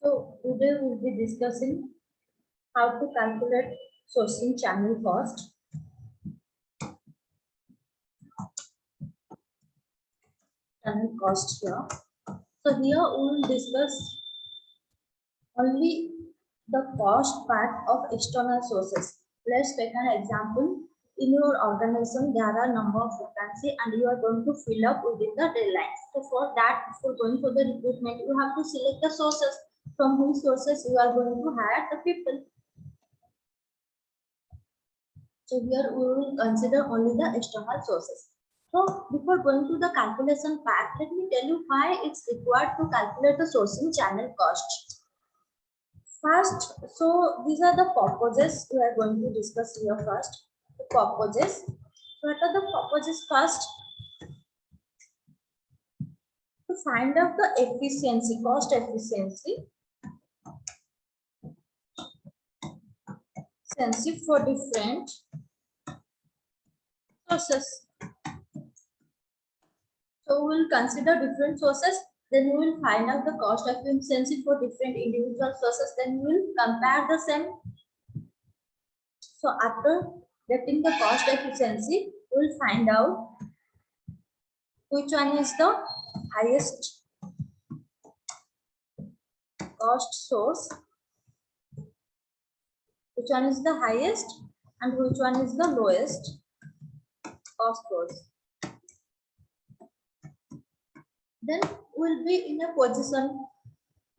So today we'll be discussing how to calculate sourcing channel cost. Channel cost here. So here we will discuss only the cost part of external sources. Let's take an example. In your organization, there are number of vacancy and you are going to fill up within the deadlines. So for that, for going for the recruitment, you have to select the sources from whose sources you are going to hire the people. So here we will consider only the external sources. So before going to the calculation part, let me tell you why it's required to calculate the sourcing channel cost. First, so these are the purposes we are going to discuss here first. The purposes. So what are the purposes first? To find out the efficiency, cost efficiency. Efficiency for different sources. So we will consider different sources, then we will find out the cost efficiency for different individual sources, then we will compare the same. So after getting the cost efficiency, we will find out which one is the highest cost source, which one is the highest and which one is the lowest cost source. Then we'll be in a position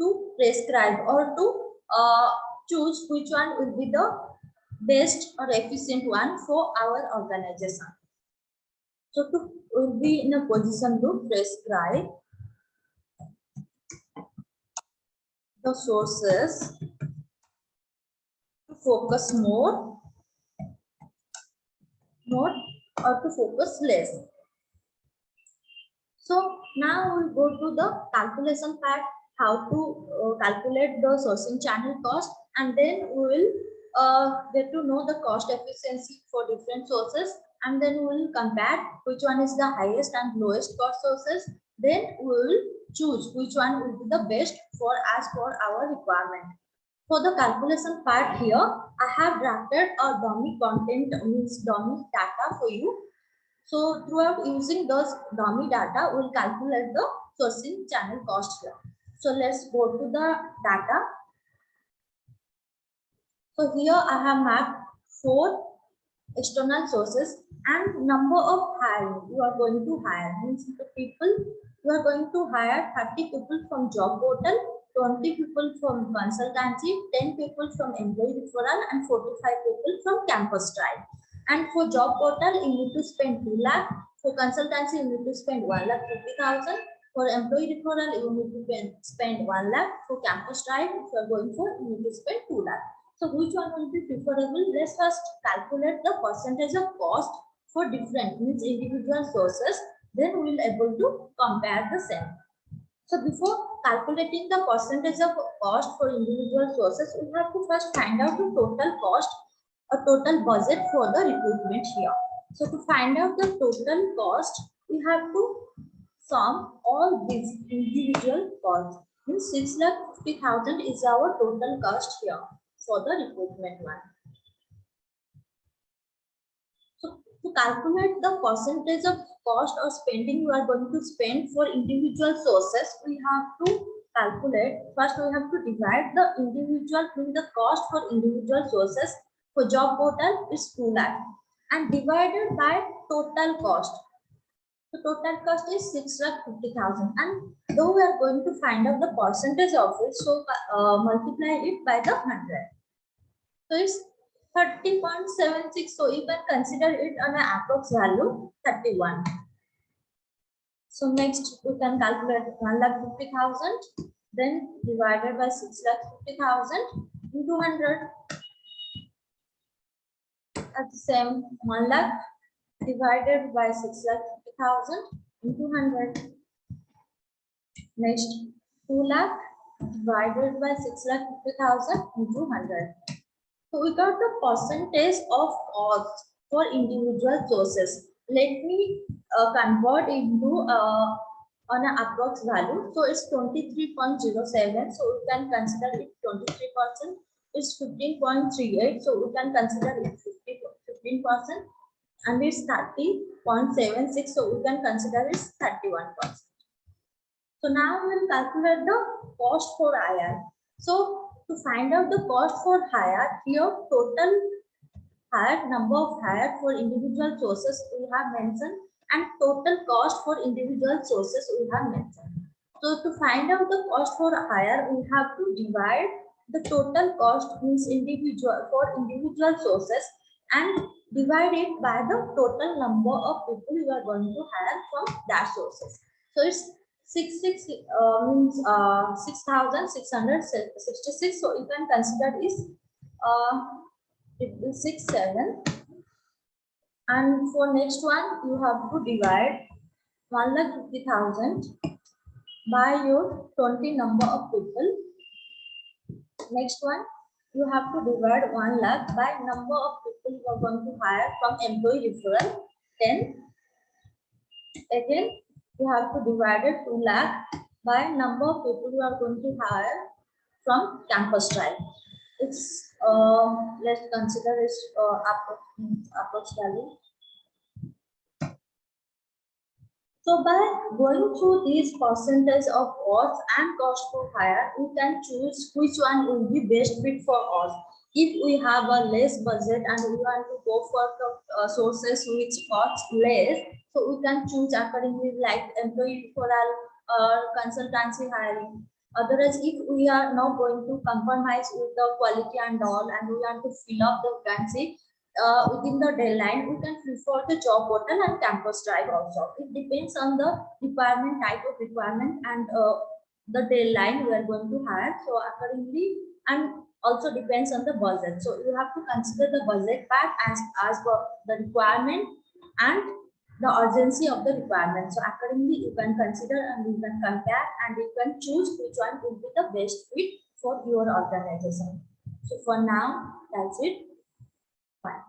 to prescribe or to choose which one will be the best or efficient one for our organization. So we'll be in a position to prescribe the sources to focus more or to focus less. So now we'll go to the calculation part, how to calculate the sourcing channel cost, and then we will get to know the cost efficiency for different sources, and then we will compare which one is the highest and lowest cost sources. Then we will choose which one will be the best for us for our requirement. For the calculation part here, I have drafted a dummy content, means dummy data for you. So throughout using those dummy data, we'll calculate the sourcing channel cost here. So let's go to the data. So here I have mapped 4 external sources and number of hiring you are going to hire, means the people you are going to hire 30 people from job portal, 20 people from consultancy, 10 people from employee referral and 45 people from campus trial. And for job portal you need to spend 2 lakh, for consultancy you need to spend 1,50,000, for employee referral you need to spend 1 lakh, for campus trial if you are going for you need to spend 2 lakh. So which one will be preferable? Let's first calculate the percentage of cost for different, means individual sources. Then we will able to compare the same. So before calculating the percentage of cost for individual sources, we have to first find out the total cost or total budget for the recruitment here. So to find out the total cost, we have to sum all these individual costs. Means 6,50,000 is our total cost here for the recruitment one. So to calculate the percentage of cost or spending you are going to spend for individual sources, we have to calculate. First, we have to divide the individual in the cost for individual sources. For job portal is 2 lakh and divided by total cost. The total cost is 6,50,000, and though we are going to find out the percentage of it, so multiply it by the 100. So it's 30.76. So you can consider it on an approx value 31. So next we can calculate 1,50,000, then divided by 6,50,000 into 100. At the same 1 lakh divided by 6,50,000 into 100. Next 2 lakh divided by 6,50,000 into 100. So we got the percentage of cost for individual sources. Let me convert into on an approx value. So it's 23.07. So we can consider it 23%. It's 15.38. So we can consider it 15%. And it's 30.76. So we can consider it 31%. So now we will calculate the cost for hire. So to find out the cost for hire, here total hire, number of hire for individual sources we have mentioned, and total cost for individual sources we have mentioned. So to find out the cost for hire, we have to divide the total cost means individual for individual sources and divide it by the total number of people you are going to hire from that sources. So it's 6,666. So you can consider is it is 6,7. And for next one, you have to divide 1,50,000 by your 20 number of people. Next one, you have to divide 1 lakh by number of people you are going to hire from employee referral, 10. Again, you have to divide it 2 lakh by number of people you are going to hire from campus trial. It's let's consider it approx value. So by going through these percentage of cost and cost for hire, we can choose which one will be best fit for us. If we have a less budget and we want to go for the sources which cost less, so we can choose accordingly like employee referral or consultancy hiring. Otherwise, if we are not going to compromise with the quality and all, and we want to fill up the vacancy within the deadline, we can prefer the job portal and campus drive also. It depends on the requirement, type of requirement, and the deadline we are going to hire. So accordingly, and also depends on the budget. So you have to consider the budget part as per the requirement and the urgency of the requirement. So accordingly, you can consider and you can compare and you can choose which one will be the best fit for your organization. So for now, that's it. Fine.